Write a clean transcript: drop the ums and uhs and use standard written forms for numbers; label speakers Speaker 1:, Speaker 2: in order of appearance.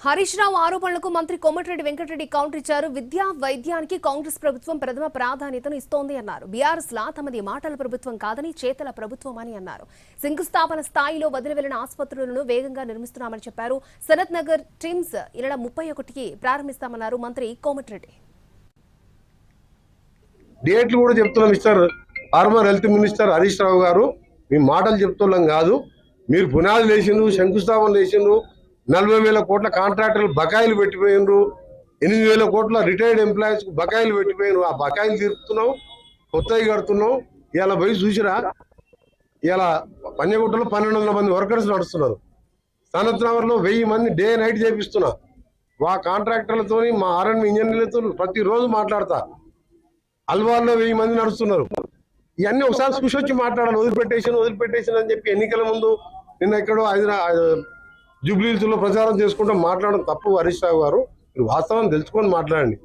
Speaker 1: హరీష్ రావు ఆరోపణలకు మంత్రి కోమటిరెడ్డి వెంకటరెడ్డి కౌంటర్ ఇచ్చారు. విద్యా వైద్యానికి కాంగ్రెస్ ప్రభుత్వం ప్రథమ ప్రాధాన్యతను ఇస్తోంది అన్నారు. బీఆర్ఎస్ లా తమది మాటల ప్రభుత్వం కాదని చేతల ప్రభుత్వం అని అన్నారు. శంకుస్థాపన స్థాయిలో వదిలి వెళ్లిన ఆసుపత్రులను వేగంగా నిర్మిస్తున్నామని చెప్పారు. సనత్ నగర్ టిమ్స్ ఈ నెల 31కి ప్రారంభిస్తామన్నారు మంత్రి కోమటిరెడ్డి.
Speaker 2: డేట్లు కూడా చెప్తున్నాం mister former health minister Harish Rao గారు, మీ మాటలు చెప్తున్నాం కాదు, మీరు పునాదులు వేసిండ్రు, శంకుస్థాపనలు వేసిండ్రు, 40,000 కోట్ల కాంట్రాక్టర్లు బకాయిలు పెట్టిపోయినరు, 8,000 కోట్ల రిటైర్డ్ ఎంప్లాయీస్ కు బకాయిలు పెట్టిపోయినరు. ఆ బకాయిలు తీరుతున్నాం, కొత్తవి కడుతున్నాం. ఇలా పోయి చూసిరా, ఇలా పంజగుట్టలో 1,200 మంది వర్కర్స్ నడుస్తున్నారు. సనత్ నగర్ లో 1000 మంది డే నైట్ చేపిస్తున్నా. ఆ కాంట్రాక్టర్లతో మా ఆర్ఎన్ ఇంజనీర్లతో ప్రతిరోజు మాట్లాడతా. అల్వాల్లో 1000 మంది నడుస్తున్నారు. ఇవన్నీ ఒకసారి చూసొచ్చి మాట్లాడాలి. వదిలిపెట్టేసాను అని చెప్పి ఎన్నికల ముందు నిన్న ఎక్కడో జూబ్లీహిల్స్ లో ప్రచారం చేసుకుంటూ మాట్లాడడం తప్పు. హరీష్ రావు గారు, మీరు వాస్తవం తెలుసుకొని మాట్లాడండి.